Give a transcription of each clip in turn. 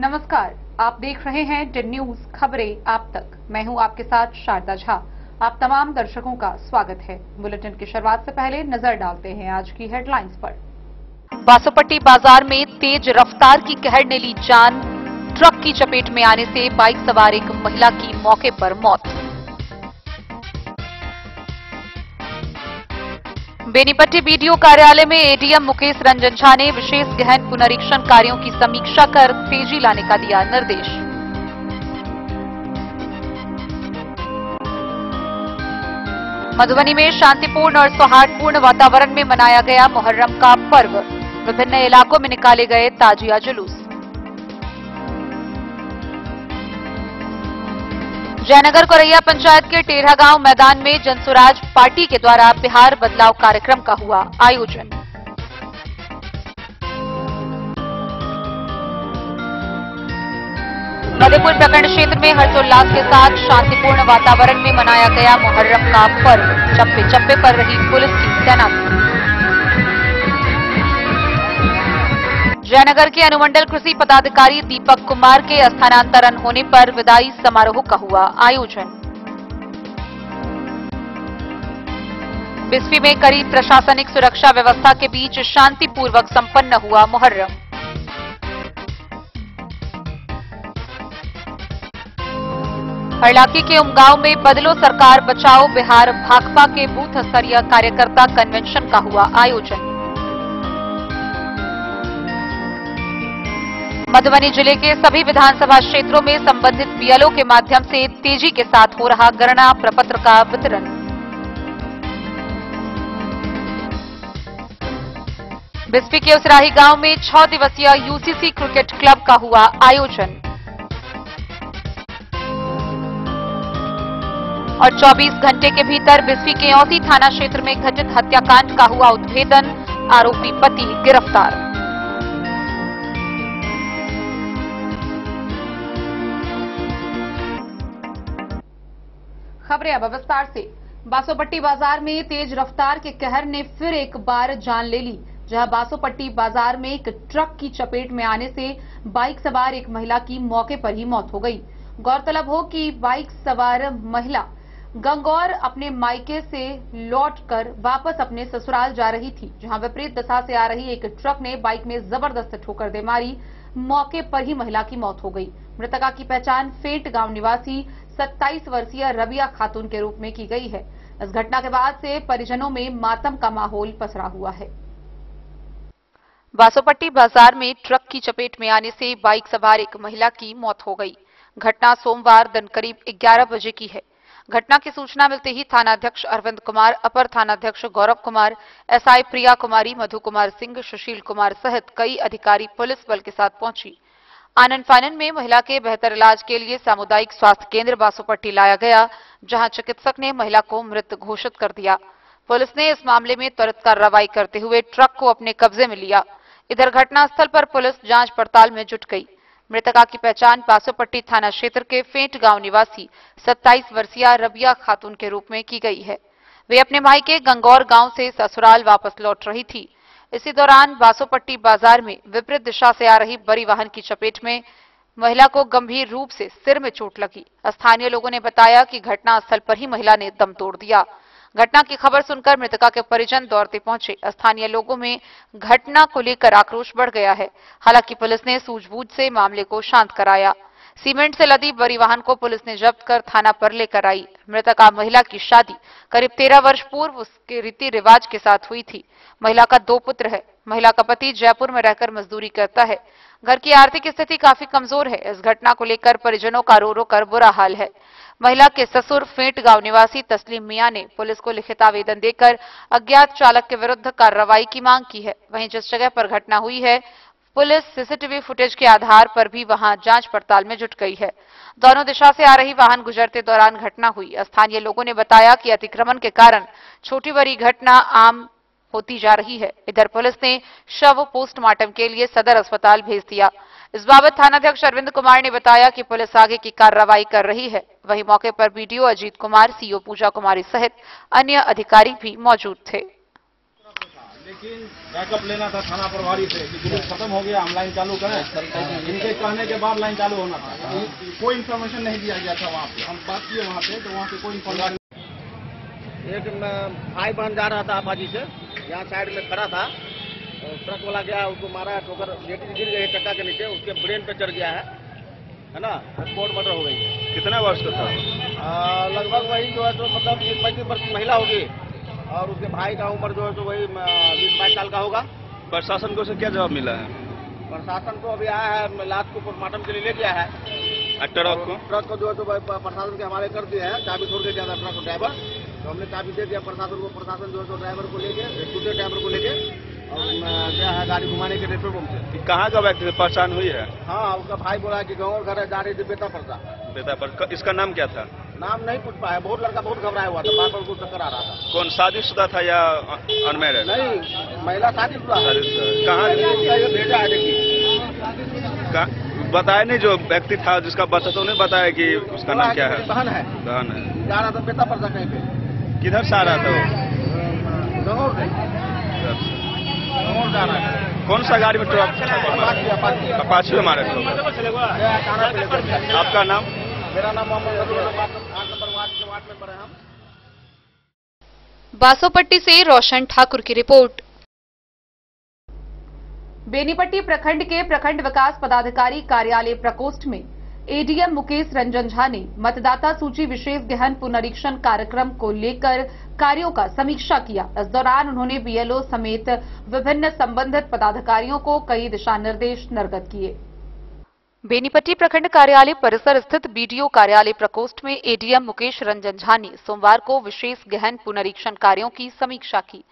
नमस्कार, आप देख रहे हैं टेन न्यूज खबरें आप तक। मैं हूं आपके साथ शारदा झा। आप तमाम दर्शकों का स्वागत है। बुलेटिन की शुरुआत से पहले नजर डालते हैं आज की हेडलाइंस पर। बासोपट्टी बाजार में तेज रफ्तार की कहर ने ली जान। ट्रक की चपेट में आने से बाइक सवार एक महिला की मौके पर मौत। बेनीपट्टी बीडीओ कार्यालय में एडीएम मुकेश रंजन झा ने विशेष गहन पुनरीक्षण कार्यों की समीक्षा कर तेजी लाने का दिया निर्देश। मधुबनी में शांतिपूर्ण और सौहार्दपूर्ण वातावरण में मनाया गया मुहर्रम का पर्व। विभिन्न इलाकों में निकाले गए ताजिया जुलूस। जयनगर कोरैया पंचायत के टेढ़ा गांव मैदान में जनसुराज पार्टी के द्वारा बिहार बदलाव कार्यक्रम का हुआ आयोजन। मधेपुर प्रखंड क्षेत्र में हर्षोल्लास के साथ शांतिपूर्ण वातावरण में मनाया गया मुहर्रम का पर्व। चप्पे चप्पे पर रही पुलिस की तैनाती। जयनगर के अनुमंडल कृषि पदाधिकारी दीपक कुमार के स्थानांतरण होने पर विदाई समारोह का हुआ आयोजन। बिस्फी में कड़ी प्रशासनिक सुरक्षा व्यवस्था के बीच शांतिपूर्वक संपन्न हुआ मुहर्रम। हरलाकी के उमगांव में बदलो सरकार बचाओ बिहार भाकपा के बूथ स्तरीय कार्यकर्ता कन्वेंशन का हुआ आयोजन। मधुबनी जिले के सभी विधानसभा क्षेत्रों में संबंधित बीएलओ के माध्यम से तेजी के साथ हो रहा गणना प्रपत्र का वितरण। बिस्फी के उसराही गांव में 6 दिवसीय यूसीसी क्रिकेट क्लब का हुआ आयोजन। और 24 घंटे के भीतर बिस्फी के औसी थाना क्षेत्र में घटित हत्याकांड का हुआ उद्भेदन। आरोपी पति गिरफ्तार। खबरें अब विस्तार से। बासोपट्टी बाजार में तेज रफ्तार के कहर ने फिर एक बार जान ले ली, जहां बासोपट्टी बाजार में एक ट्रक की चपेट में आने से बाइक सवार एक महिला की मौके पर ही मौत हो गई। गौरतलब हो कि बाइक सवार महिला गंगौर अपने मायके से लौटकर वापस अपने ससुराल जा रही थी, जहां विपरीत दिशा से आ रही एक ट्रक ने बाइक में जबरदस्त ठोकर दे मारी। मौके पर ही महिला की मौत हो गई। मृतका की पहचान फेंट गांव निवासी 27 वर्षीय रबिया खातून के रूप में की गई है। इस घटना के बाद से परिजनों में मातम का माहौल पसरा हुआ है। बासोपट्टी बाजार में ट्रक की चपेट में आने से बाइक सवार एक महिला की मौत हो गई। घटना सोमवार दिन करीब 11 बजे की है। घटना की सूचना मिलते ही थानाध्यक्ष अरविंद कुमार, अपर थानाध्यक्ष गौरव कुमार, एसआई प्रिया कुमारी, मधु कुमार सिंह, सुशील कुमार सहित कई अधिकारी पुलिस बल के साथ पहुंची। आनन फानन में महिला के बेहतर इलाज के लिए सामुदायिक स्वास्थ्य केंद्र बासोपट्टी लाया गया, जहां चिकित्सक ने महिला को मृत घोषित कर दिया। पुलिस ने इस मामले में त्वरित कार्रवाई करते हुए ट्रक को अपने कब्जे में लिया। इधर घटनास्थल पर पुलिस जांच पड़ताल में जुट गई। मृतका की पहचान बासोपट्टी थाना क्षेत्र के फेंट गांव निवासी 27 वर्षीय रबिया खातून के रूप में की गई है। वे अपने भाई के गंगौर गांव से ससुराल वापस लौट रही थी। इसी दौरान बासोपट्टी बाजार में विपरीत दिशा से आ रही बड़ी वाहन की चपेट में महिला को गंभीर रूप से सिर में चोट लगी। स्थानीय लोगों ने बताया कि घटनास्थल पर ही महिला ने दम तोड़ दिया। घटना की खबर सुनकर मृतका के परिजन दौड़ते पहुंचे। स्थानीय लोगों में घटना को लेकर आक्रोश बढ़ गया है। हालांकि पुलिस ने सूझबूझ से मामले को शांत कराया। सीमेंट से लदी बड़ी वाहन को पुलिस ने जब्त कर थाना पर लेकर आई। मृतका महिला की शादी करीब 13 वर्ष पूर्व उसके रीति रिवाज के साथ हुई थी। महिला का 2 पुत्र है। महिला का पति जयपुर में रहकर मजदूरी करता है। घर की आर्थिक स्थिति काफी कमजोर है। इस घटना को लेकर परिजनों का रो रो कर बुरा हाल है। महिला के ससुर फेंट गांव निवासी तस्लीम मियां ने पुलिस को लिखित आवेदन देकर अज्ञात चालक के विरुद्ध कार्रवाई की मांग की है। वहीं जिस जगह पर घटना हुई है, पुलिस सीसीटीवी फुटेज के आधार पर भी वहां जांच पड़ताल में जुट गई है। दोनों दिशा से आ रही वाहन गुजरते दौरान घटना हुई। स्थानीय लोगों ने बताया कि अतिक्रमण के कारण छोटी बड़ी घटना आम होती जा रही है। इधर पुलिस ने शव पोस्टमार्टम के लिए सदर अस्पताल भेज दिया। इस बाबत थानाध्यक्ष अरविंद कुमार ने बताया कि पुलिस आगे की कार्रवाई कर रही है। वहीं मौके पर बीडीओ अजीत कुमार, सीओ पूजा कुमारी सहित अन्य अधिकारी भी मौजूद थे। लेकिन बैकअप लेना था थाना प्रभारी से कि जुलूस खत्म हो गया, हम लाइन चालू करें। इनके कहने के बाद लाइन चालू होना था। कोई इन्फॉर्मेशन नहीं दिया गया था वहाँ पे। हम बात किए वहाँ पे, तो वहाँ पे कोई इन्फॉर्मेशन। एक भाई बहन जा रहा था आबादी से, यहाँ साइड में खड़ा था, ट्रक वाला गया, उसको मारा, ठोकर लेटी गिर गई टक्का के नीचे, उसके ब्रेन पे चढ़ गया है ना, स्पॉट मर्डर हो गई है। कितना वर्ष का था? लगभग वही जो है तो मतलब 35 वर्ष की महिला होगी, और उसके भाई का उम्र जो है तो वही 20-22 साल का होगा। प्रशासन को उसे क्या जवाब मिला है? प्रशासन को अभी आया है, लाश को पोस्टमार्टम के लिए ले गया है। ट्रक को जो है तो प्रशासन के हवाले कर दिया है, चाबी छोड़ के गया था ट्रक को ड्राइवर, तो हमने चाबी दे दिया प्रशासन को। प्रशासन जो है तो ड्राइवर को लेके, दूसरे ड्राइवर को लेके और गया है गाड़ी घुमाने के पेट्रोल पंप से। कहाँ का व्यक्ति पहचान हुई है? हाँ, उसका भाई बोला कि गाँव घर है, जा रही थी बेटा पड़ता। बेटा पर इसका नाम क्या था? नाम नहीं पूछ पाया, बहुत लड़का बहुत घबराया हुआ था, बार बार उसको चक्कर आ रहा था। कौन शादीशुदा था या अनमैरिड? नहीं, महिला शादीशुदा। कहाँ भेजा है देखिए, बताया नहीं जो व्यक्ति था जिसका बच्चा, तो उन्हें बताया कि उसका नाम क्या है? बहन है। बहन है। जा रहा था बेटा पड़ता कहीं पे। किधर से आ रहा था वो? गंगौर जा रहा है। कौन सा गाड़ी में ट्रक? अपाची में मारे थे। आपका नाम? मेरा नाम मोहम्मद में पड़े हम। बासोपट्टी से रोशन ठाकुर की रिपोर्ट। बेनीपट्टी प्रखंड के प्रखंड विकास पदाधिकारी कार्यालय प्रकोष्ठ में एडीएम मुकेश रंजन झा ने मतदाता सूची विशेष गहन पुनरीक्षण कार्यक्रम को लेकर कार्यों का समीक्षा किया। इस दौरान उन्होंने बीएलओ समेत विभिन्न संबंधित पदाधिकारियों को कई दिशा निर्देश निर्गत किए। बेनीपट्टी प्रखंड कार्यालय परिसर स्थित बीडीओ कार्यालय प्रकोष्ठ में एडीएम मुकेश रंजन झा ने सोमवार को विशेष गहन पुनरीक्षण कार्यों की समीक्षा की।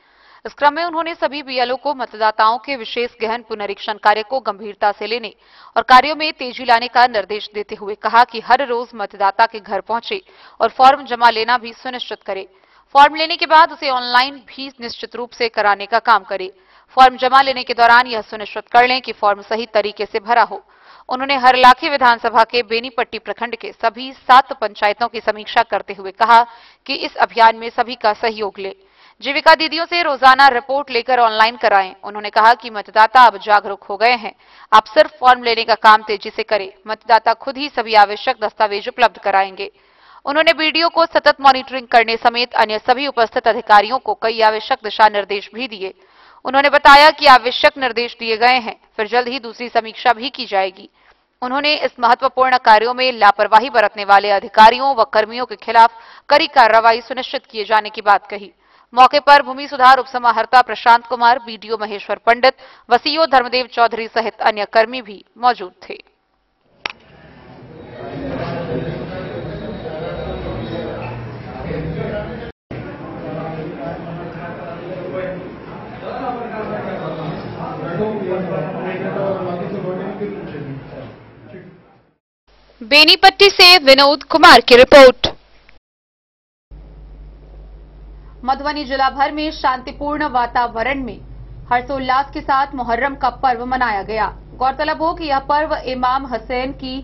इस क्रम में उन्होंने सभी बीएलओ को मतदाताओं के विशेष गहन पुनरीक्षण कार्य को गंभीरता से लेने और कार्यों में तेजी लाने का निर्देश देते हुए कहा कि हर रोज मतदाता के घर पहुंचे और फॉर्म जमा लेना भी सुनिश्चित करे। फॉर्म लेने के बाद उसे ऑनलाइन भी निश्चित रूप से कराने का काम करे। फॉर्म जमा लेने के दौरान यह सुनिश्चित कर लें कि फॉर्म सही तरीके से भरा हो। उन्होंने हरलाखी विधानसभा के बेनीपट्टी प्रखंड के सभी 7 पंचायतों की समीक्षा करते हुए कहा कि इस अभियान में सभी का सहयोग ले। जीविका दीदियों से रोजाना रिपोर्ट लेकर ऑनलाइन कराएं। उन्होंने कहा कि मतदाता अब जागरूक हो गए हैं, आप सिर्फ फॉर्म लेने का काम तेजी से करें। मतदाता खुद ही सभी आवश्यक दस्तावेज उपलब्ध कराएंगे। उन्होंने बीडीओ को सतत मॉनिटरिंग करने समेत अन्य सभी उपस्थित अधिकारियों को कई आवश्यक दिशा निर्देश भी दिए। उन्होंने बताया कि आवश्यक निर्देश दिए गए हैं, फिर जल्द ही दूसरी समीक्षा भी की जाएगी। उन्होंने इस महत्वपूर्ण कार्यों में लापरवाही बरतने वाले अधिकारियों व कर्मियों के खिलाफ कड़ी कार्रवाई सुनिश्चित किए जाने की बात कही। मौके पर भूमि सुधार उपसमाहर्ता प्रशांत कुमार, बीडीओ महेश्वर पंडित, वसीओ धर्मदेव चौधरी सहित अन्य कर्मी भी मौजूद थे। बेनीपट्टी से विनोद कुमार की रिपोर्ट। मधुबनी जिला भर में शांतिपूर्ण वातावरण में हर्षोल्लास के साथ मुहर्रम का पर्व मनाया गया। गौरतलब हो कि यह पर्व इमाम हुसैन की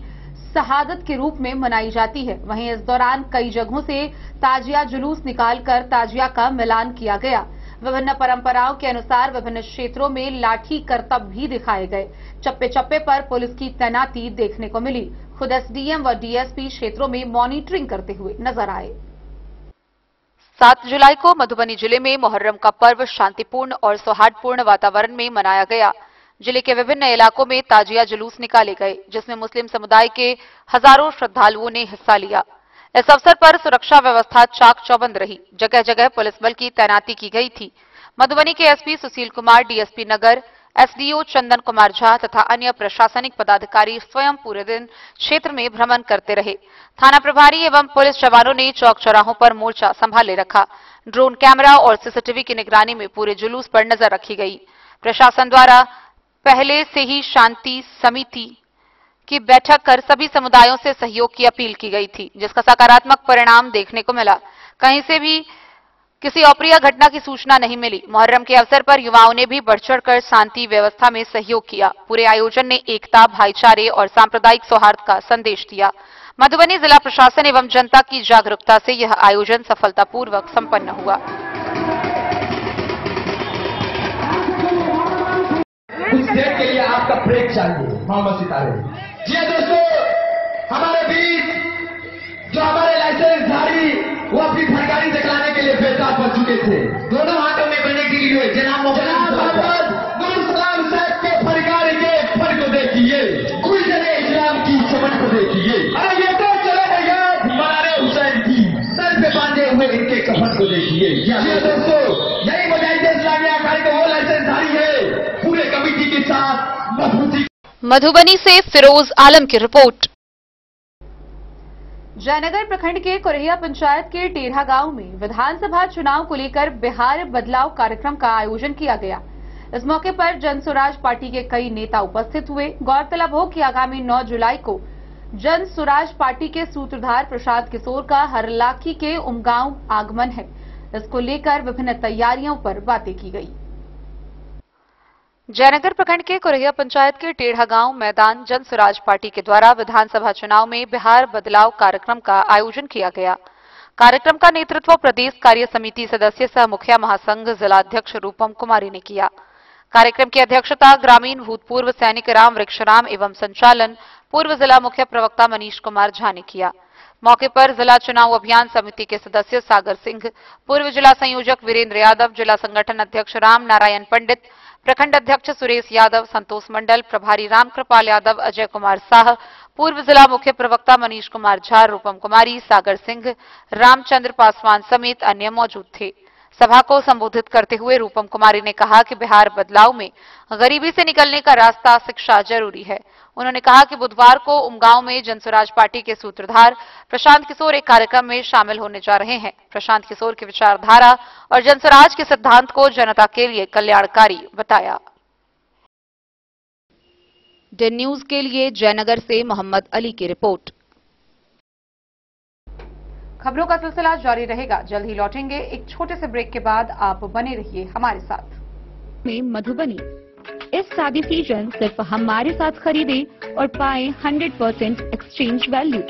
शहादत के रूप में मनाई जाती है। वहीं इस दौरान कई जगहों से ताजिया जुलूस निकालकर ताजिया का मिलान किया गया। विभिन्न परंपराओं के अनुसार विभिन्न क्षेत्रों में लाठी करतब भी दिखाए गए। चप्पे चप्पे पर पुलिस की तैनाती देखने को मिली। खुद एसडीएम व डीएसपी क्षेत्रों में मॉनिटरिंग करते हुए नजर आए। 7 जुलाई को मधुबनी जिले में मुहर्रम का पर्व शांतिपूर्ण और सौहार्दपूर्ण वातावरण में मनाया गया। जिले के विभिन्न इलाकों में ताजिया जुलूस निकाले गए, जिसमें मुस्लिम समुदाय के हजारों श्रद्धालुओं ने हिस्सा लिया। इस अवसर पर सुरक्षा व्यवस्था चाक चौबंद रही। जगह जगह पुलिस बल की तैनाती की गई थी। मधुबनी के एसपी सुशील कुमार, डीएसपी नगर, एसडीओ चंदन कुमार झा तथा अन्य प्रशासनिक पदाधिकारी स्वयं पूरे दिन क्षेत्र में भ्रमण करते रहे। थाना प्रभारी एवं पुलिस जवानों ने चौक चौराहों पर मोर्चा संभाले रखा। ड्रोन कैमरा और सीसीटीवी की निगरानी में पूरे जुलूस पर नजर रखी गई। प्रशासन द्वारा पहले से ही शांति समिति की बैठक कर सभी समुदायों से सहयोग की अपील की गई थी, जिसका सकारात्मक परिणाम देखने को मिला। कहीं से भी किसी अप्रिय घटना की सूचना नहीं मिली। मुहर्रम के अवसर पर युवाओं ने भी बढ़ चढ़कर शांति व्यवस्था में सहयोग किया। पूरे आयोजन ने एकता, भाईचारे और सांप्रदायिक सौहार्द का संदेश दिया। मधुबनी जिला प्रशासन एवं जनता की जागरूकता से यह आयोजन सफलतापूर्वक संपन्न हुआ। प्रेसिडेंट के लिए आपका ब्रेक चाहिए। मोहम्मद सितारे जी हाँ दोस्तों, हमारे बीच जो हमारे लाइसेंसधारी वो अपनी फनकारी दिखलाने के लिए बेताब बन चुके थे। दोनों हाथों में बने गिरी हुए जनाब मोहम्मद गुरुसलाम साहब के फनकारी के फन को देखिए, गुलशने इस्लाम की चमन को देखिए। अरे ये तो चले भैया मनारे हुसैन की सर पे बांधे हुए इनके कफन को देखिए। ये दोस्तों यही मुजाहिद इस्लामी अखाड़े के वो लाइसेंसधारी है पूरे कमेटी के साथ मजबूती। मधुबनी से फिरोज आलम की रिपोर्ट। जयनगर प्रखंड के कुरहिया पंचायत के टेढ़ा गांव में विधानसभा चुनाव को लेकर बिहार बदलाव कार्यक्रम का आयोजन किया गया। इस मौके पर जन स्वराज पार्टी के कई नेता उपस्थित हुए। गौरतलब हो कि आगामी 9 जुलाई को जन स्वराज पार्टी के सूत्रधार प्रशांत किशोर का हरलाखी के उमगांव आगमन है। इसको लेकर विभिन्न तैयारियों पर बातें की गई। जयनगर प्रखंड के कुरहिया पंचायत के टेढ़ा गांव मैदान जन स्वराज पार्टी के द्वारा विधानसभा चुनाव में बिहार बदलाव कार्यक्रम का आयोजन किया गया। कार्यक्रम का नेतृत्व प्रदेश कार्य समिति सदस्य सह मुखिया महासंघ जिलाध्यक्ष रूपम कुमारी ने किया। कार्यक्रम की अध्यक्षता ग्रामीण भूतपूर्व सैनिक राम वृक्षराम एवं संचालन पूर्व जिला मुख्य प्रवक्ता मनीष कुमार झा ने किया। मौके पर जिला चुनाव अभियान समिति के सदस्य सागर सिंह, पूर्व जिला संयोजक वीरेंद्र यादव, जिला संगठन अध्यक्ष राम नारायण पंडित, प्रखंड अध्यक्ष सुरेश यादव, संतोष मंडल, प्रभारी रामकृपाल यादव, अजय कुमार शाह, पूर्व जिला मुख्य प्रवक्ता मनीष कुमार झा, रूपम कुमारी, सागर सिंह, रामचंद्र पासवान समेत अन्य मौजूद थे। सभा को संबोधित करते हुए रूपम कुमारी ने कहा कि बिहार बदलाव में गरीबी से निकलने का रास्ता शिक्षा जरूरी है। उन्होंने कहा कि बुधवार को उमगांव में जनस्वराज पार्टी के सूत्रधार प्रशांत किशोर एक कार्यक्रम में शामिल होने जा रहे हैं। प्रशांत किशोर की विचारधारा और जनस्वराज के सिद्धांत को जनता के लिए कल्याणकारी बताया। डेन न्यूज के लिए जयनगर से मोहम्मद अली की रिपोर्ट। खबरों का सिलसिला जारी रहेगा, जल्द ही लौटेंगे एक छोटे से ब्रेक के बाद। आप बने रहिए हमारे साथ। में मधुबनी इस शादी सीजन सिर्फ हमारे साथ खरीदे और पाए 100% एक्सचेंज वैल्यू।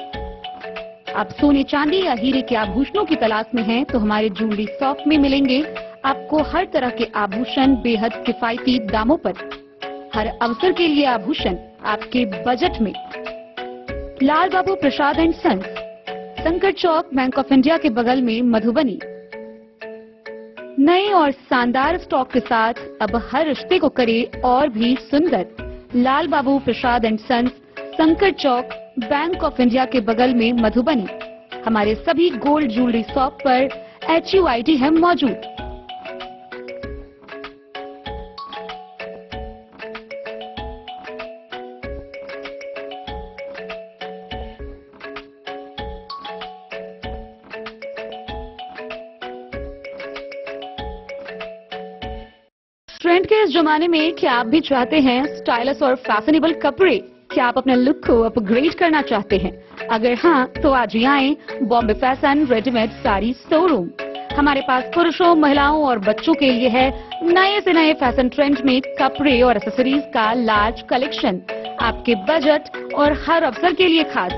आप सोने चांदी या हीरे के आभूषणों की तलाश में हैं तो हमारे ज्वेलरी शॉप में मिलेंगे आपको हर तरह के आभूषण बेहद किफायती दामों पर। हर अवसर के लिए आभूषण आपके बजट में। लाल बाबू प्रसाद एंड सन्स, संकट चौक, बैंक ऑफ इंडिया के बगल में, मधुबनी। नए और शानदार स्टॉक के साथ अब हर रिश्ते को करे और भी सुंदर। लाल बाबू प्रसाद एंड सन्स, संकट चौक, बैंक ऑफ इंडिया के बगल में, मधुबनी। हमारे सभी गोल्ड ज्वेलरी शॉप पर HUID है मौजूद। ट्रेंड के इस जमाने में क्या आप भी चाहते हैं स्टाइलिश और फैशनेबल कपड़े? क्या आप अपने लुक को अपग्रेड करना चाहते हैं? अगर हाँ तो आज ही आए Bombay fashion readymade sari showroom. हमारे पास पुरुषों, महिलाओं और बच्चों के लिए है नए से नए फैशन ट्रेंड में कपड़े और एक्सेसरीज का लार्ज कलेक्शन। आपके बजट और हर अवसर के लिए खास।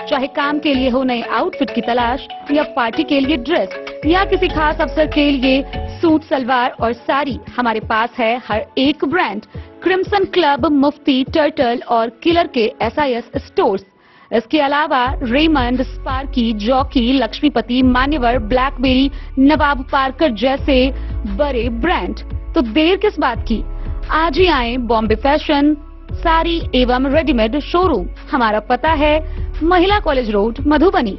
चाहे काम के लिए हो नए आउटफिट की तलाश या पार्टी के लिए ड्रेस या किसी खास अवसर के लिए सूट, सलवार और साड़ी, हमारे पास है हर एक ब्रांड। क्रिम्सन क्लब, मुफ्ती, टर्टल और किलर के SIS स्टोर्स। इसके अलावा रेमंड, स्पार्की, जॉकी, लक्ष्मीपति, मान्यवर, ब्लैकबेरी, नवाब पार्कर जैसे बड़े ब्रांड। तो देर किस बात की, आज ही आए बॉम्बे फैशन साड़ी एवं रेडीमेड शोरूम। हमारा पता है महिला कॉलेज रोड, मधुबनी।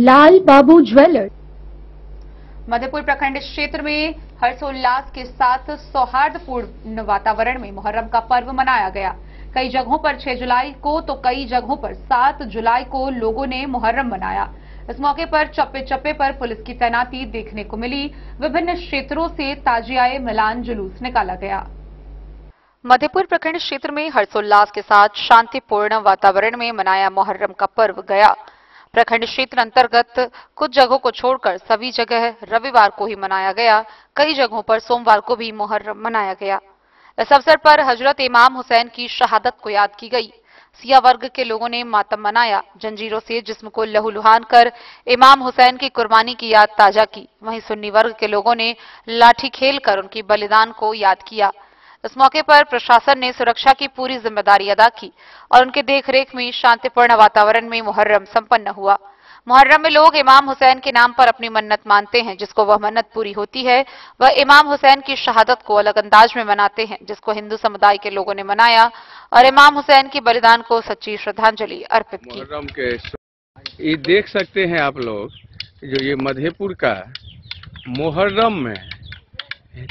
लाल बाबू ज्वेलर्स। मधेपुर प्रखंड क्षेत्र में हर्षोल्लास के साथ सौहार्दपूर्ण वातावरण में मुहर्रम का पर्व मनाया गया। कई जगहों पर 6 जुलाई को तो कई जगहों पर 7 जुलाई को लोगों ने मुहर्रम मनाया। इस मौके पर चप्पे चप्पे पर पुलिस की तैनाती देखने को मिली। विभिन्न क्षेत्रों से ताजियाए मिलान जुलूस निकाला गया। मधेपुर प्रखंड क्षेत्र में हर्षोल्लास के साथ शांतिपूर्ण वातावरण में मनाया मुहर्रम का पर्व गया। प्रखंड क्षेत्र अंतर्गत कुछ जगहों को छोड़कर सभी जगह रविवार को ही मनाया गया। कई जगहों पर सोमवार को भी मुहर्रम मनाया गया। इस अवसर पर हजरत इमाम हुसैन की शहादत को याद की गई। सिया वर्ग के लोगों ने मातम मनाया। जंजीरों से जिस्म को लहूलुहान कर इमाम हुसैन की कुर्बानी की याद ताजा की। वहीं सुन्नी वर्ग के लोगों ने लाठी खेल कर उनकी बलिदान को याद किया। इस मौके पर प्रशासन ने सुरक्षा की पूरी जिम्मेदारी अदा की और उनके देखरेख में शांतिपूर्ण वातावरण में मुहर्रम संपन्न हुआ। मुहर्रम में लोग इमाम हुसैन के नाम पर अपनी मन्नत मानते हैं। जिसको वह मन्नत पूरी होती है वह इमाम हुसैन की शहादत को अलग अंदाज में मनाते हैं, जिसको हिंदू समुदाय के लोगों ने मनाया और इमाम हुसैन की बलिदान को सच्ची श्रद्धांजलि अर्पित की। मुहर्रम के ये देख सकते हैं आप लोग, जो ये मधेपुर का मुहर्रम में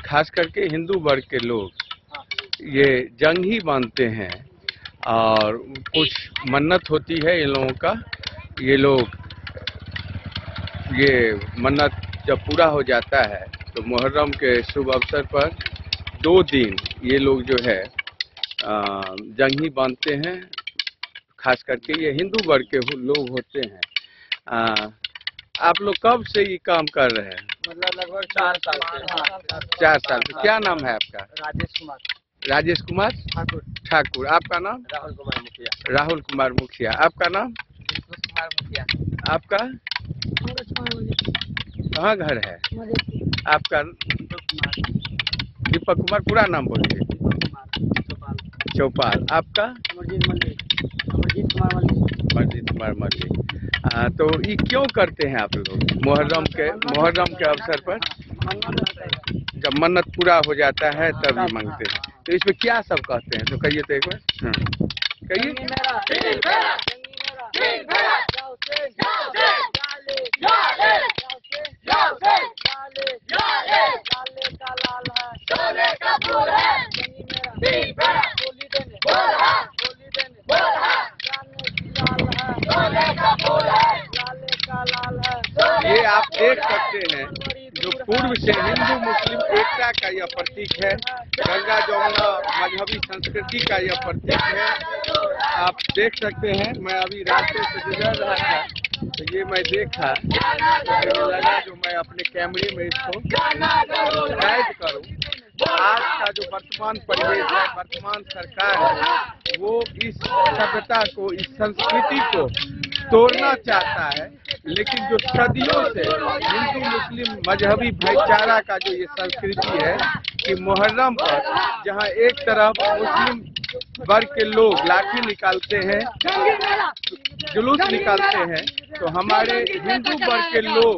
खास करके हिंदू वर्ग के लोग ये जंग ही बांधते हैं और कुछ मन्नत होती है इन लोगों का। ये लोग ये मन्नत जब पूरा हो जाता है तो मुहर्रम के शुभ अवसर पर 2 दिन ये लोग जो है जंग ही बांधते हैं। खास करके ये हिंदू वर्ग के लोग होते हैं। आप लोग कब से ये काम कर रहे हैं? मतलब लगभग 4 साल से। 4 साल से। क्या नाम है आपका? राजेश कुमार ठाकुर। आपका नाम? राहुल कुमार मुखिया। आपका नाम? आपका कहाँ घर है आपका? दीपक कुमार। पूरा नाम बोलिए। चौपाल। आपका? अमरजीत कुमार मल्लिक। तो ये क्यों करते हैं आप लोग मुहर्रम के अवसर पर? जब मन्नत पूरा हो जाता है तब ये मांगते हैं। तो इसमें क्या सब कहते हैं तो कहिए तो एक बार कहिए। ये आप देख सकते हैं जो पूर्व से हिंदू मुस्लिम एकता का यह प्रतीक है। गंगा जमुना मजहबी संस्कृति का यह प्रतीक है। आप देख सकते हैं। मैं अभी रास्ते से गुजर रहा था तो ये मैं देखा तो लगा जो मैं अपने कैमरे में इसको कैद करूं। आज का जो वर्तमान परिवेश है, वर्तमान सरकार है, वो इस सभ्यता को, इस संस्कृति को तोड़ना चाहता है। लेकिन जो सदियों से हिंदू मुस्लिम मजहबी भाईचारा का जो ये संस्कृति है कि मुहर्रम पर जहां एक तरफ मुस्लिम वर्ग के लोग लाठी निकालते हैं, जुलूस निकालते हैं, तो हमारे हिंदू वर्ग के लोग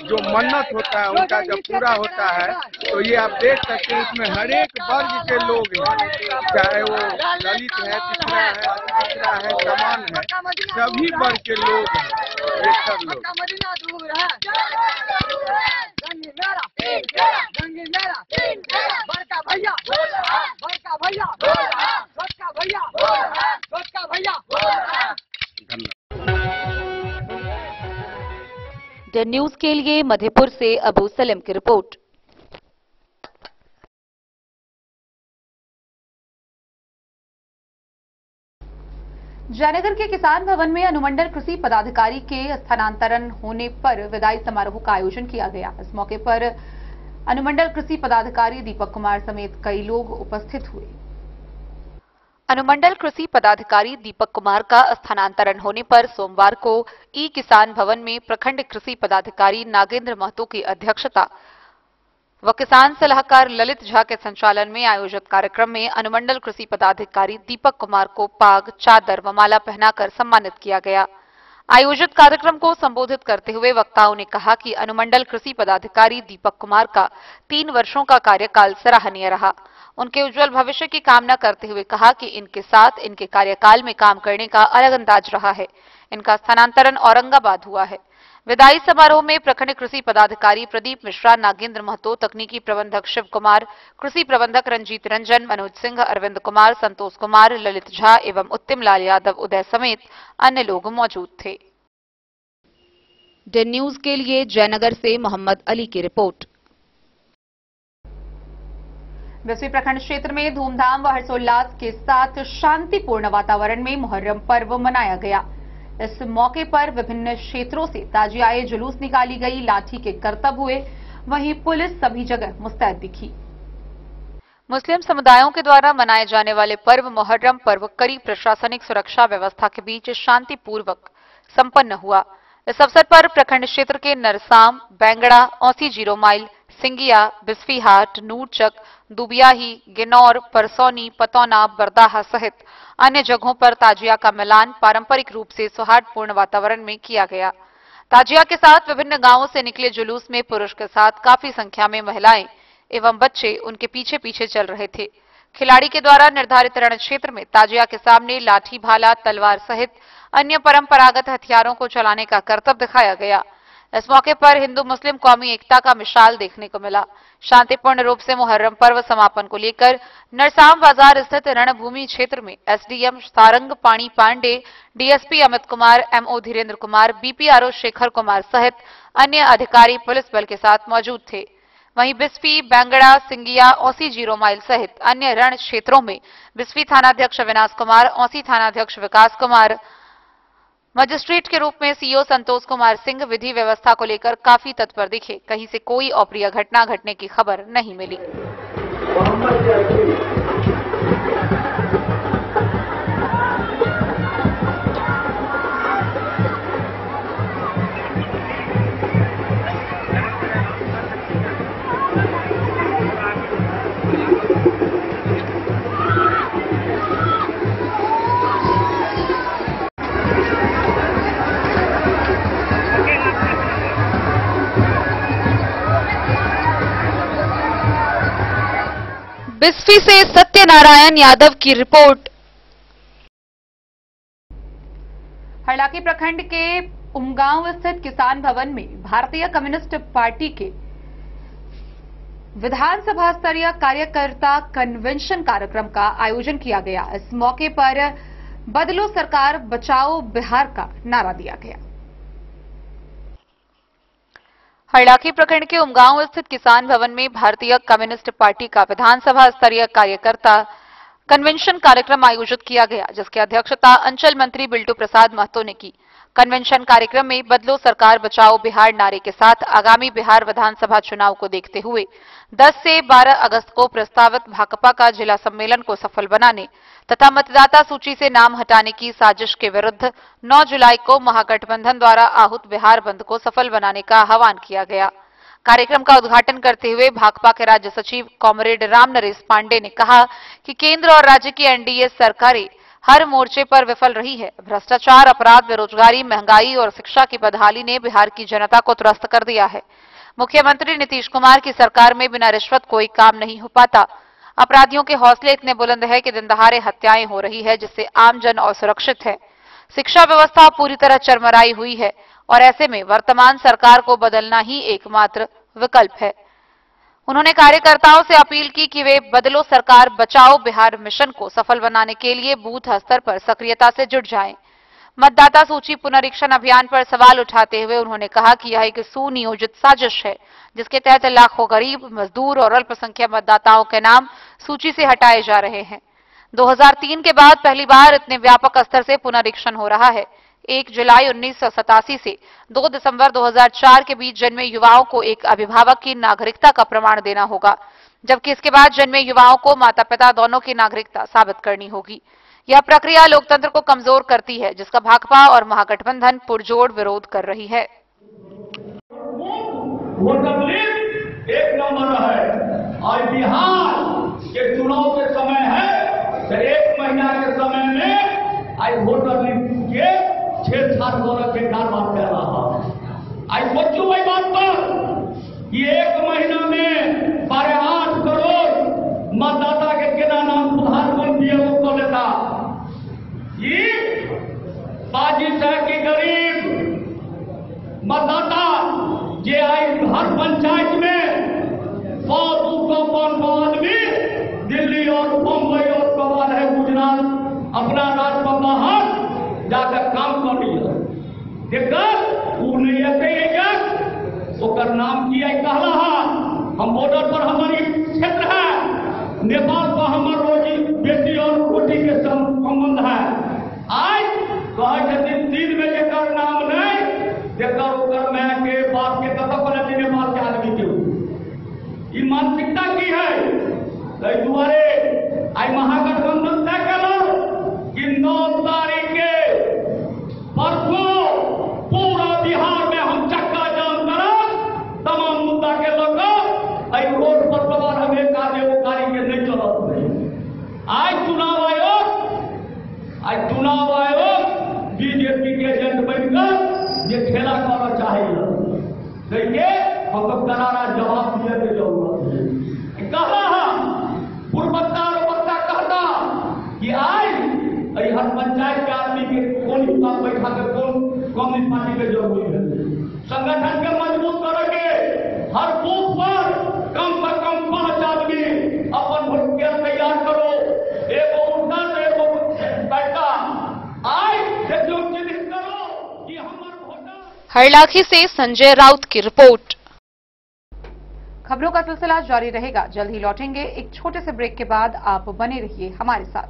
जो मन्नत होता है उनका जब पूरा होता है तो ये आप देख सकते हैं इसमें हर एक वर्ग के लोग हैं, चाहे वो दलित है, पिछड़ा है, समान है, सभी वर्ग के लोग हैं। ये सब लोग द न्यूज के लिए मधेपुर से अबू सलीम की रिपोर्ट। जयनगर के किसान भवन में अनुमंडल कृषि पदाधिकारी के स्थानांतरण होने पर विदाई समारोह का आयोजन किया गया। इस मौके पर अनुमंडल कृषि पदाधिकारी दीपक कुमार समेत कई लोग उपस्थित हुए। अनुमंडल कृषि पदाधिकारी दीपक कुमार का स्थानांतरण होने पर सोमवार को ई किसान भवन में प्रखंड कृषि पदाधिकारी नागेंद्र महतो की अध्यक्षता व किसान सलाहकार ललित झा के संचालन में आयोजित कार्यक्रम में अनुमंडल कृषि पदाधिकारी दीपक कुमार को पाग, चादर व माला पहनाकर सम्मानित किया गया। आयोजित कार्यक्रम को संबोधित करते हुए वक्ताओं ने कहा कि अनुमंडल कृषि पदाधिकारी दीपक कुमार का 3 वर्षों का कार्यकाल सराहनीय रहा। उनके उज्जवल भविष्य की कामना करते हुए कहा कि इनके साथ इनके कार्यकाल में काम करने का अलग अंदाज रहा है। इनका स्थानांतरण औरंगाबाद हुआ है। विदाई समारोह में प्रखंड कृषि पदाधिकारी प्रदीप मिश्रा, नागेंद्र महतो, तकनीकी प्रबंधक शिव कुमार, कृषि प्रबंधक रंजीत रंजन, मनोज सिंह, अरविंद कुमार, संतोष कुमार, ललित झा एवं उत्तम लाल यादव, उदय समेत अन्य लोग मौजूद थे। डेन न्यूज के लिए जयनगर से मोहम्मद अली की रिपोर्ट। बिस्फी प्रखंड क्षेत्र में धूमधाम व हर्षोल्लास के साथ शांतिपूर्ण वातावरण में मुहर्रम पर्व मनाया गया। इस मौके पर विभिन्न क्षेत्रों से ताजियाए जुलूस निकाली गई, लाठी के करतब हुए, वहीं पुलिस सभी जगह मुस्तैद दिखी। मुस्लिम समुदायों के द्वारा मनाए जाने वाले पर्व मुहर्रम पर्व कड़ी प्रशासनिक सुरक्षा व्यवस्था के बीच शांतिपूर्वक संपन्न हुआ। इस अवसर पर प्रखंड क्षेत्र के नरसाम, बैंगड़ा, औसी 0 माइल, सिंगिया, बिस्फीहाट, नूरचक, दुबियाही, गिनौर, परसौनी, पतौना, बरदाहा सहित अन्य जगहों पर ताजिया का मिलान पारंपरिक रूप से सौहार्दपूर्ण वातावरण में किया गया। ताजिया के साथ विभिन्न गांवों से निकले जुलूस में पुरुष के साथ काफी संख्या में महिलाएं एवं बच्चे उनके पीछे पीछे चल रहे थे। खिलाड़ी के द्वारा निर्धारित रण क्षेत्र में ताजिया के सामने लाठी, भाला, तलवार सहित अन्य परंपरागत हथियारों को चलाने का करतब दिखाया गया। इस मौके पर हिंदू मुस्लिम कौमी एकता का मिसाल देखने को मिला। शांतिपूर्ण रूप से मुहर्रम पर्व समापन को लेकर नरसाम बाजार स्थित रणभूमि क्षेत्र में SDM Sarang Pani Pandey, DSP Amit Kumar, MO Dhirendra Kumar, BPRO Shekhar Kumar सहित अन्य अधिकारी पुलिस बल के साथ मौजूद थे। वहीं बिस्फी, बैंगड़ा, सिंगिया, औसी 0 माइल सहित अन्य रण क्षेत्रों में बिस्फी थानाध्यक्ष अविनाश कुमार, औसी थानाध्यक्ष विकास कुमार, मजिस्ट्रेट के रूप में सीओ संतोष कुमार सिंह विधि व्यवस्था को लेकर काफी तत्पर दिखे। कहीं से कोई अप्रिय घटना घटने की खबर नहीं मिली। बिस्फी से सत्यनारायण यादव की रिपोर्ट। हरलाखी प्रखंड के उमगांव स्थित किसान भवन में भारतीय कम्युनिस्ट पार्टी के विधानसभा स्तरीय कार्यकर्ता कन्वेंशन कार्यक्रम का आयोजन किया गया। इस मौके पर बदलो सरकार बचाओ बिहार का नारा दिया गया। हरलाखी प्रखंड के उमगांव स्थित किसान भवन में भारतीय कम्युनिस्ट पार्टी का विधानसभा स्तरीय कार्यकर्ता कन्वेंशन कार्यक्रम आयोजित किया गया, जिसकी अध्यक्षता अंचल मंत्री बिल्टू प्रसाद महतो ने की। कन्वेंशन कार्यक्रम में बदलो सरकार बचाओ बिहार नारे के साथ आगामी बिहार विधानसभा चुनाव को देखते हुए 10 से 12 अगस्त को प्रस्तावित भाकपा का जिला सम्मेलन को सफल बनाने तथा मतदाता सूची से नाम हटाने की साजिश के विरुद्ध 9 जुलाई को महागठबंधन द्वारा आहूत बिहार बंद को सफल बनाने का आह्वान किया गया। कार्यक्रम का उद्घाटन करते हुए भाकपा के राज्य सचिव कॉमरेड राम नरेश पांडे ने कहा कि केंद्र और राज्य की एनडीए सरकारें हर मोर्चे पर विफल रही है। भ्रष्टाचार, अपराध, बेरोजगारी, महंगाई और शिक्षा की बदहाली ने बिहार की जनता को त्रस्त कर दिया है। मुख्यमंत्री नीतीश कुमार की सरकार में बिना रिश्वत कोई काम नहीं हो पाता। अपराधियों के हौसले इतने बुलंद है कि दिन दहाड़े हत्याएं हो रही है, जिससे आम जन असुरक्षित है। शिक्षा व्यवस्था पूरी तरह चरमराई हुई है और ऐसे में वर्तमान सरकार को बदलना ही एकमात्र विकल्प है। उन्होंने कार्यकर्ताओं से अपील की कि वे बदलो सरकार बचाओ बिहार मिशन को सफल बनाने के लिए बूथ स्तर पर सक्रियता से जुट जाएं। मतदाता सूची पुनरीक्षण अभियान पर सवाल उठाते हुए उन्होंने कहा कि यह एक सुनियोजित साजिश है, जिसके तहत लाखों गरीब, मजदूर और अल्पसंख्यक मतदाताओं के नाम सूची से हटाए जा रहे हैं। 2003 के बाद पहली बार इतने व्यापक स्तर से पुनरीक्षण हो रहा है। 1 जुलाई 1987 से 2 दिसंबर 2004 के बीच जन्मे युवाओं को एक अभिभावक की नागरिकता का प्रमाण देना होगा, जबकि इसके बाद जन्मे युवाओं को माता पिता दोनों की नागरिकता साबित करनी होगी। यह प्रक्रिया लोकतंत्र को कमजोर करती है, जिसका भाकपा और महागठबंधन पुरजोर विरोध कर रही है। एक नंबर है और बिहार के चुनाव के समय है तो 1 महीना के समय में आज वोटर लिस्ट के 6-7 दौलत के कार बात कर रहा है। आज सोचो भाई बात पर कि 1 महीना में 12-8 करोड़ मतदाता के केना नाम सुधार कौन दिए वो को लेता। ये बाजी चाह की गरीब मतदाता जे आई हर पंचायत में 100-200 आदमी दिल्ली और बम्बई और कमाल है गुजरात अपना राज पर बाहर जाकर काम कर रही है। देखकर वो नहीं ऐसे ओकर नाम किया कहला हम बॉर्डर पर हमारी क्षेत्र है, नेपाल पर हमार रोजी बेटी और रोटी के संबंध है। आज कहे 3 बजे का नाम नहीं देकर ओकर मैं के बाप के कथा पर नेपाल के आदमी के ये मानसिकता की है। कई दुआरे आई महागठबंधन तय करो कि 9 तारीख के परसों पूरा बिहार में हम चक्का जाम करो तमाम मुद्दा के लोग रोड पर सवार हमें कार्य के नहीं चलत नहीं। आज चुनाव आयोग बीजेपी के एजेंट बनकर ये खेला करना चाहिए। देखिए हम तो करारा जवाब दिए के जरूरत कहा पूर्वता कहता कि आज हर पंचायत के आदमी के कौन हिसाब बैठा के कौन कम्युनिस्ट पार्टी के जरूरी है। संगठन के मजबूत करेंगे, हर बूथ पर कम से कम 5 आदमी अपन वोट तैयार करो, एगो उठा एगो बैठा आज देखो चिन्हित करो कि हमारे वोटर। हरलाखी से संजय राउत की रिपोर्ट। खबरों का सिलसिला जारी रहेगा, जल्द ही लौटेंगे एक छोटे से ब्रेक के बाद। आप बने रहिए हमारे साथ।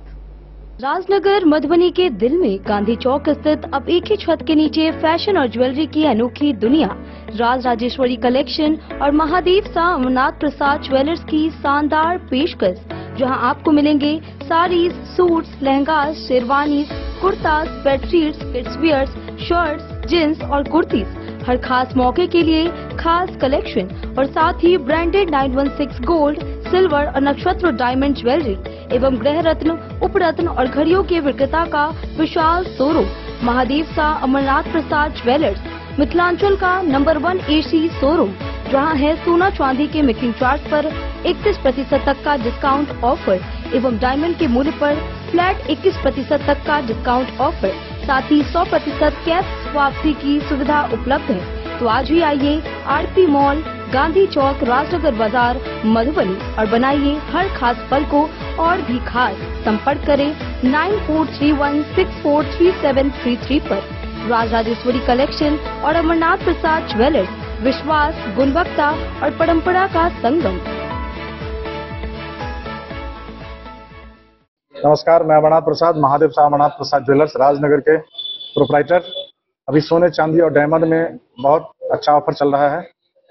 राजनगर मधुबनी के दिल में गांधी चौक स्थित अब एक ही छत के नीचे फैशन और ज्वेलरी की अनोखी दुनिया राज राजेश्वरी कलेक्शन और महादेव सा अमरनाथ प्रसाद ज्वेलर्स की शानदार पेशकश, जहां आपको मिलेंगे saris, suits, lehengas, sherwanis, kurtas, bedsheets, kids wears, shirts, jeans और कुर्तीज। हर खास मौके के लिए खास कलेक्शन और साथ ही ब्रांडेड 916 गोल्ड, सिल्वर और नक्षत्र डायमंड ज्वेलरी एवं गृह रत्न, उपरत्न और घड़ियों के विक्रेता का विशाल शोरूम महादेव सा अमरनाथ प्रसाद ज्वेलर्स, मिथिलांचल का नंबर 1 AC शोरूम, जहां है सोना चांदी के मेकिंग चार्ज पर 31% तक का डिस्काउंट ऑफर एवं डायमंड के मूल्य पर फ्लैट 21% तक का डिस्काउंट ऑफर, साथ ही 100% कैश वापसी की सुविधा उपलब्ध है। तो आज ही आइए RP मॉल, गांधी चौक, राजनगर बाजार, मधुबनी और बनाइए हर खास पल को और भी खास। संपर्क करें 9431643733 पर। राज राजेश्वरी कलेक्शन और अमरनाथ प्रसाद ज्वेलर्स, विश्वास, गुणवत्ता और परंपरा का संगम। नमस्कार, मैं अमरनाथ प्रसाद, महादेव सा अमरनाथ प्रसाद ज्वेलर्स राजनगर के प्रोप्राइटर। अभी सोने, चांदी और डायमंड में बहुत अच्छा ऑफर चल रहा है।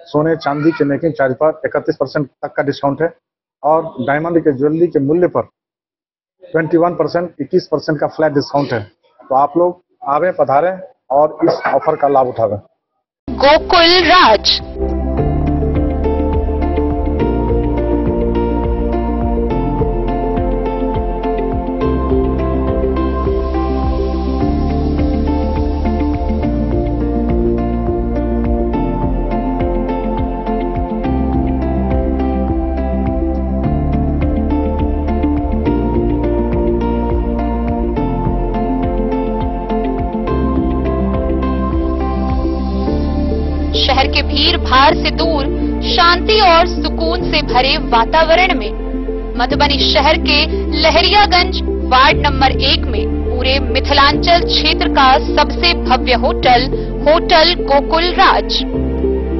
सोने चांदी के मेकिंग चार्ज पर 31% तक का डिस्काउंट है और डायमंड के ज्वेलरी के मूल्य पर 21%, 21% का फ्लैट डिस्काउंट है। तो आप लोग आवे, पधारें और इस ऑफर का लाभ उठावें। गोकुल राज। शहर के भीड़ भाड़ से दूर शांति और सुकून से भरे वातावरण में मधुबनी शहर के लहरियागंज वार्ड नंबर 1 में पूरे मिथिलांचल क्षेत्र का सबसे भव्य होटल गोकुल राज।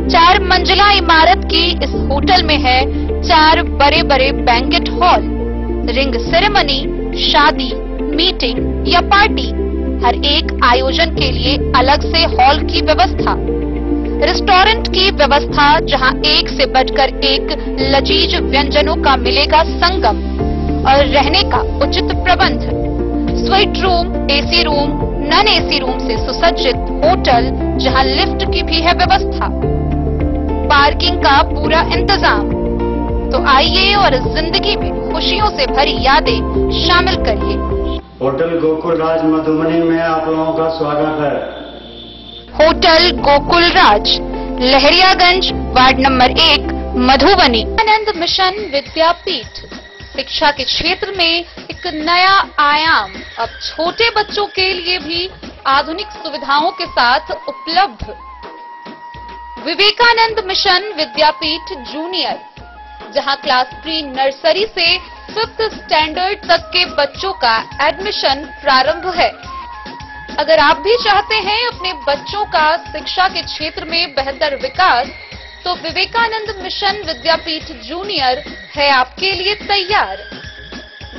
4 मंजिला इमारत की इस होटल में है 4 बड़े बड़े बैंकेट हॉल, रिंग सेरेमनी, शादी, मीटिंग या पार्टी, हर एक आयोजन के लिए अलग से हॉल की व्यवस्था, रेस्टोरेंट की व्यवस्था जहां एक से बढ़कर एक लजीज व्यंजनों का मिलेगा संगम और रहने का उचित प्रबंध, suite room, AC room, non AC room से सुसज्जित होटल जहां लिफ्ट की भी है व्यवस्था, पार्किंग का पूरा इंतजाम। तो आइए और जिंदगी में खुशियों से भरी यादें शामिल करिए। होटल गोकुल राज मधुबनी में आप लोगों का स्वागत है। होटल गोकुल राज, लहरियागंज वार्ड नंबर 1, मधुबनी। आनंद मिशन विद्यापीठ शिक्षा के क्षेत्र में एक नया आयाम अब छोटे बच्चों के लिए भी आधुनिक सुविधाओं के साथ उपलब्ध। विवेकानंद मिशन विद्यापीठ जूनियर, जहां क्लास प्री नर्सरी से 5th स्टैंडर्ड तक के बच्चों का एडमिशन प्रारंभ है। अगर आप भी चाहते हैं अपने बच्चों का शिक्षा के क्षेत्र में बेहतर विकास, तो विवेकानंद मिशन विद्यापीठ जूनियर है आपके लिए तैयार।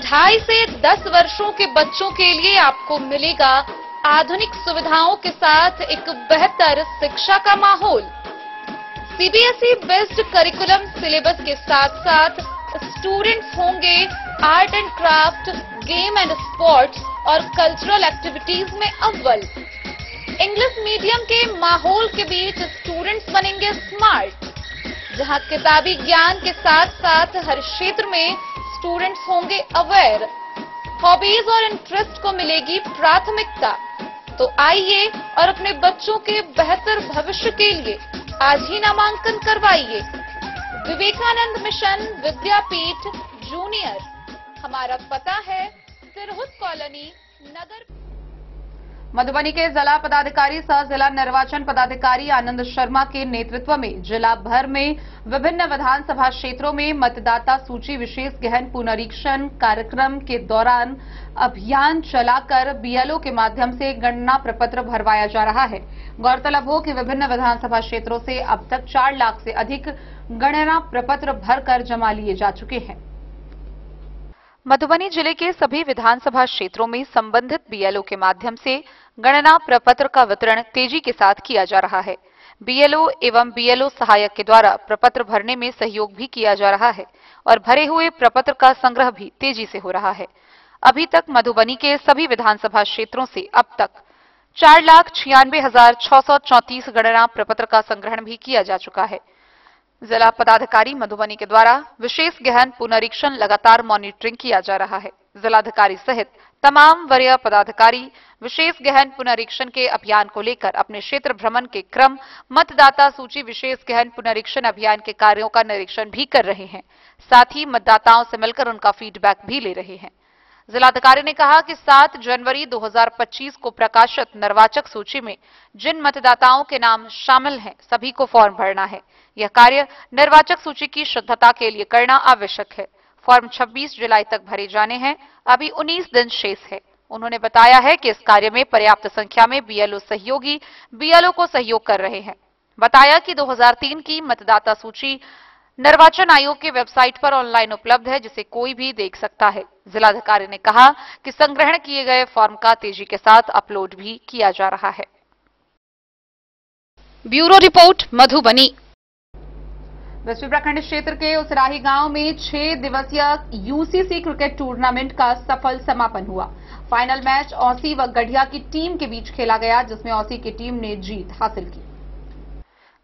2.5 से 10 वर्षों के बच्चों के लिए आपको मिलेगा आधुनिक सुविधाओं के साथ एक बेहतर शिक्षा का माहौल। सीबीएसई बेस्ड करिकुलम सिलेबस के साथ साथ स्टूडेंट्स होंगे art and craft, game and sports और कल्चरल एक्टिविटीज में अव्वल। इंग्लिश मीडियम के माहौल के बीच स्टूडेंट्स बनेंगे स्मार्ट, जहां किताबी ज्ञान के साथ साथ हर क्षेत्र में स्टूडेंट्स होंगे अवेयर। हॉबीज और इंटरेस्ट को मिलेगी प्राथमिकता। तो आइए और अपने बच्चों के बेहतर भविष्य के लिए आज ही नामांकन करवाइए। विवेकानंद मिशन विद्यापीठ जूनियर, हमारा पता है सिरहुत कॉलोनी, नगर। मधुबनी के जिला पदाधिकारी सह जिला निर्वाचन पदाधिकारी आनंद शर्मा के नेतृत्व में जिला भर में विभिन्न विधानसभा क्षेत्रों में मतदाता सूची विशेष गहन पुनरीक्षण कार्यक्रम के दौरान अभियान चलाकर बीएलओ के माध्यम से गणना प्रपत्र भरवाया जा रहा है। गौरतलब हो कि विभिन्न विधानसभा क्षेत्रों से अब तक 4 लाख से अधिक गणना प्रपत्र भरकर जमा लिए जा चुके हैं। मधुबनी जिले के सभी विधानसभा क्षेत्रों में संबंधित बीएलओ के माध्यम से गणना प्रपत्र का वितरण तेजी के साथ किया जा रहा है। बीएलओ एवं बीएलओ सहायक के द्वारा प्रपत्र भरने में सहयोग भी किया जा रहा है और भरे हुए प्रपत्र का संग्रह भी तेजी से हो रहा है। अभी तक मधुबनी के सभी विधानसभा क्षेत्रों से अब तक 4,96,634 गणना प्रपत्र का संग्रहण भी किया जा चुका है। जिला पदाधिकारी मधुबनी के द्वारा विशेष गहन पुनरीक्षण लगातार मॉनिटरिंग किया जा रहा है। जिलाधिकारी सहित तमाम वरीय पदाधिकारी विशेष गहन पुनरीक्षण के अभियान को लेकर अपने क्षेत्र भ्रमण के क्रम मतदाता सूची विशेष गहन पुनरीक्षण अभियान के कार्यों का निरीक्षण भी कर रहे हैं। साथ ही मतदाताओं से मिलकर उनका फीडबैक भी ले रहे हैं। जिलाधिकारी ने कहा कि 7 जनवरी 2025 को प्रकाशित निर्वाचक सूची में जिन मतदाताओं के नाम शामिल हैं, सभी को फॉर्म भरना है। यह कार्य निर्वाचक सूची की शुद्धता के लिए करना आवश्यक है। फॉर्म 26 जुलाई तक भरे जाने हैं। अभी 19 दिन शेष है। उन्होंने बताया है कि इस कार्य में पर्याप्त संख्या में बीएलओ सहयोगी बीएलओ को सहयोग कर रहे हैं। बताया कि 2003 की मतदाता सूची निर्वाचन आयोग के वेबसाइट पर ऑनलाइन उपलब्ध है, जिसे कोई भी देख सकता है। जिलाधिकारी ने कहा कि संग्रहण किए गए फॉर्म का तेजी के साथ अपलोड भी किया जा रहा है। Bureau report, Madhubani. वेस्वी प्रखंड क्षेत्र के उसराही गांव में 6 दिवसीय यूसीसी क्रिकेट टूर्नामेंट का सफल समापन हुआ। फाइनल मैच औसी व गढ़िया की टीम के बीच खेला गया, जिसमें औसी की टीम ने जीत हासिल की।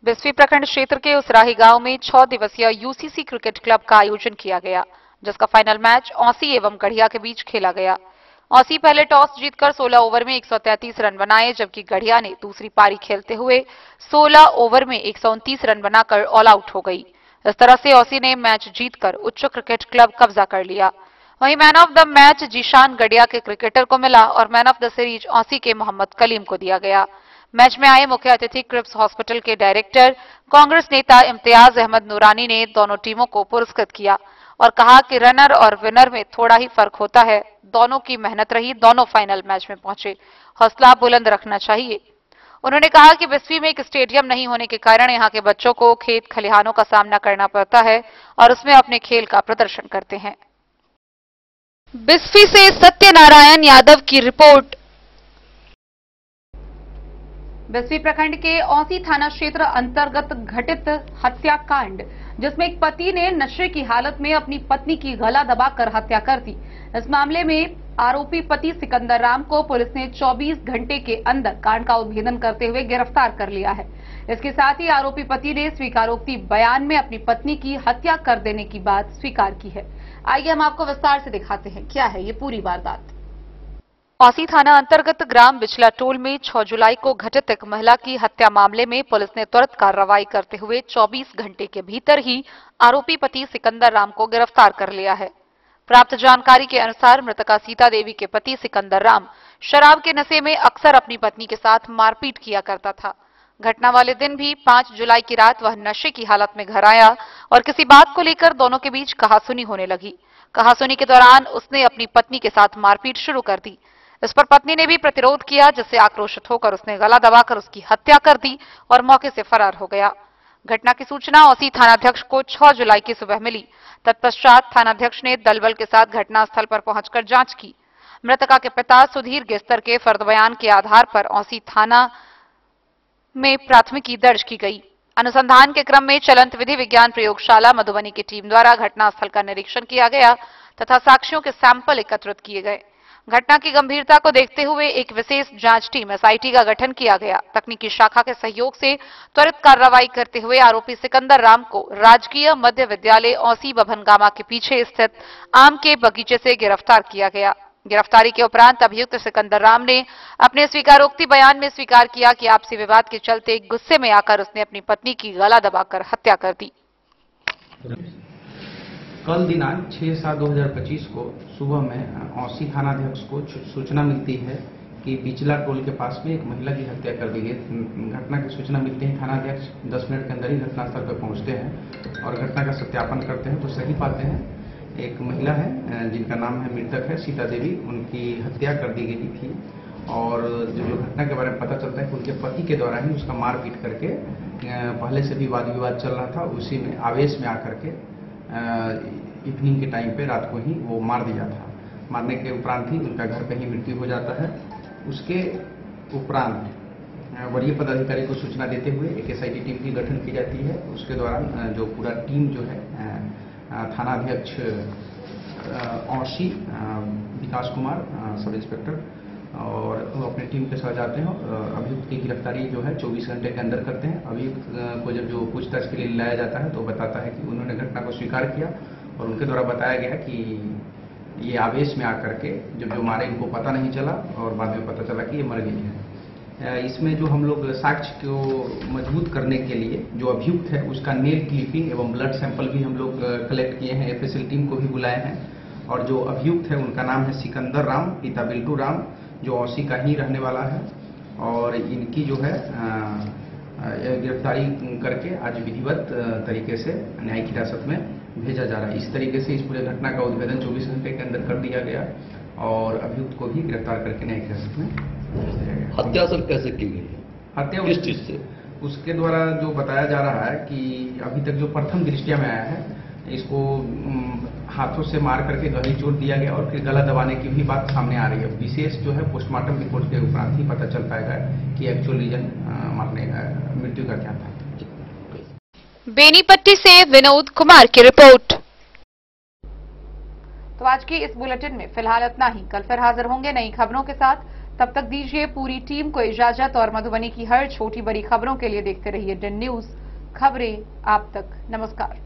वेस्वी प्रखंड क्षेत्र के उसराही गांव में 6 दिवसीय यूसीसी क्रिकेट क्लब का आयोजन किया गया, जिसका फाइनल मैच औसी एवं गढ़िया के बीच खेला गया। औसी पहले टॉस जीतकर 16 ओवर में 133 रन बनाए, जबकि गढ़िया ने दूसरी पारी खेलते हुए 16 ओवर में 129 रन बनाकर ऑल आउट हो गई। इस तरह से औसी ने मैच जीतकर उच्च क्रिकेट क्लब कब्जा कर लिया। वहीं man of the match Zeeshan गढ़िया के क्रिकेटर को मिला और मैन ऑफ द सीरीज औसी के मोहम्मद कलीम को दिया गया। मैच में आए मुख्य अतिथि क्रिप्स हॉस्पिटल के डायरेक्टर कांग्रेस नेता इम्तियाज अहमद नूरानी ने दोनों टीमों को पुरस्कृत किया और कहा कि रनर और विनर में थोड़ा ही फर्क होता है। दोनों की मेहनत रही, दोनों फाइनल मैच में पहुंचे। हौसला बुलंद रखना चाहिए। उन्होंने कहा कि बिस्फी में एक स्टेडियम नहीं होने के कारण यहां के बच्चों को खेत खलिहानों का सामना करना पड़ता है और उसमें अपने खेल का प्रदर्शन करते हैं। बिस्फी से सत्यनारायण यादव की रिपोर्ट। बिस्फी प्रखंड के औसी थाना क्षेत्र अंतर्गत घटित हत्याकांड, जिसमें एक पति ने नशे की हालत में अपनी पत्नी की गला दबाकर हत्या कर दी। इस मामले में आरोपी पति सिकंदर राम को पुलिस ने 24 घंटे के अंदर कांड का उद्भेदन करते हुए गिरफ्तार कर लिया है। इसके साथ ही आरोपी पति ने स्वीकारोक्ति बयान में अपनी पत्नी की हत्या कर देने की बात स्वीकार की है। आइए हम आपको विस्तार से दिखाते हैं क्या है ये पूरी वारदात। औसी थाना अंतर्गत ग्राम बिचला टोल में 6 जुलाई को घटित एक महिला की हत्या मामले में पुलिस ने तुरंत कार्रवाई करते हुए 24 घंटे के भीतर ही आरोपी पति सिकंदर राम को गिरफ्तार कर लिया है। प्राप्त जानकारी के अनुसार मृतका सीता देवी के पति सिकंदर राम शराब के नशे में अक्सर अपनी पत्नी के साथ मारपीट किया करता था। घटना वाले दिन भी 5 जुलाई की रात वह नशे की हालत में घर आया और किसी बात को लेकर दोनों के बीच कहासुनी होने लगी। कहासुनी के दौरान उसने अपनी पत्नी के साथ मारपीट शुरू कर दी। इस पर पत्नी ने भी प्रतिरोध किया, जिससे आक्रोशित होकर उसने गला दबाकर उसकी हत्या कर दी और मौके से फरार हो गया। घटना की सूचना औसी थानाध्यक्ष को 6 जुलाई की सुबह मिली। तत्पश्चात थानाध्यक्ष ने दलबल के साथ घटनास्थल पर पहुंचकर जांच की। मृतका के पिता सुधीर गेस्तर के फर्द बयान के आधार पर औसी थाना में प्राथमिकी दर्ज की गई। अनुसंधान के क्रम में चलंत विधि विज्ञान प्रयोगशाला मधुबनी की टीम द्वारा घटनास्थल का निरीक्षण किया गया तथा साक्ष्यों के सैंपल एकत्रित किए गए। घटना की गंभीरता को देखते हुए एक विशेष जांच टीम एसआईटी का गठन किया गया। तकनीकी शाखा के सहयोग से त्वरित कार्रवाई करते हुए आरोपी सिकंदर राम को राजकीय मध्य विद्यालय औसी बभनगामा के पीछे स्थित आम के बगीचे से गिरफ्तार किया गया। गिरफ्तारी के उपरांत अभियुक्त सिकंदर राम ने अपने स्वीकारोक्ति बयान में स्वीकार किया कि आपसी विवाद के चलते गुस्से में आकर उसने अपनी पत्नी की गला दबाकर हत्या कर दी। कल दिनांक 6/7/2025 को सुबह में औसी थानाध्यक्ष को सूचना मिलती है कि बिचला टोल के पास में एक महिला की हत्या कर दी गई। घटना की सूचना मिलते ही थानाध्यक्ष 10 मिनट के अंदर ही घटनास्थल पर पहुंचते हैं और घटना का सत्यापन करते हैं तो सही पाते हैं एक महिला है जिनका नाम है मृतक है सीता देवी, उनकी हत्या कर दी गई थी। और जो घटना के बारे में पता चलता है कि उनके पति के द्वारा ही उसका मारपीट करके पहले से भी वाद विवाद चल रहा था, उसी में आवेश में आकर के इवनिंग के टाइम पे रात को ही वो मार दिया था। मारने के उपरांत ही उनका घर पे ही मृत्यु हो जाता है। उसके उपरांत वरीय पदाधिकारी को सूचना देते हुए एक एसआईटी टीम की गठन की जाती है। उसके दौरान जो पूरा टीम जो है थानाध्यक्ष औसी विकास कुमार सब इंस्पेक्टर और वो अपनी टीम के साथ जाते हैं। अभियुक्त की गिरफ्तारी जो है 24 घंटे के अंदर करते हैं। अभियुक्त को जब जो पूछताछ के लिए लाया जाता है तो बताता है कि उन्होंने घटना को स्वीकार किया और उनके द्वारा बताया गया कि ये आवेश में आकर के जब जो मारे इनको पता नहीं चला और बाद में पता चला कि ये मर गई है। इसमें जो हम लोग साक्ष्य को मजबूत करने के लिए जो अभियुक्त है उसका नेल क्लिपिंग एवं ब्लड सैंपल भी हम लोग कलेक्ट किए हैं। एफएसएल टीम को भी बुलाए हैं और जो अभियुक्त है उनका नाम है सिकंदर राम पिता बिल्टू राम, जो औसी का ही रहने वाला है। और इनकी जो है गिरफ्तारी करके आज विधिवत तरीके से न्यायिक हिरासत में भेजा जा रहा है। इस तरीके से इस पूरे घटना का उद्भेदन 24 घंटे के अंदर कर दिया गया और अभियुक्त को भी गिरफ्तार करके न्यायिक हिरासत में भेज दिया गया। हत्या सर कैसे की गई है? हत्या किस चीज से? उसके द्वारा जो बताया जा रहा है कि अभी तक जो प्रथम दृष्टिया में आया है इसको हाथों से मार करके गहरी चोट दिया गया और फिर गला दबाने की भी बात सामने आ रही है। विशेष जो है पोस्टमार्टम रिपोर्ट के उपरांत ही पता चल पाएगा कि एक्चुअल रीजन मृत्यु का क्या था। बेनीपट्टी से विनोद कुमार की रिपोर्ट। तो आज की इस बुलेटिन में फिलहाल इतना ही। कल फिर हाजिर होंगे नई खबरों के साथ। तब तक दीजिए पूरी टीम को इजाजत और मधुबनी की हर छोटी बड़ी खबरों के लिए देखते रहिए DIN न्यूज, खबरें आप तक। नमस्कार।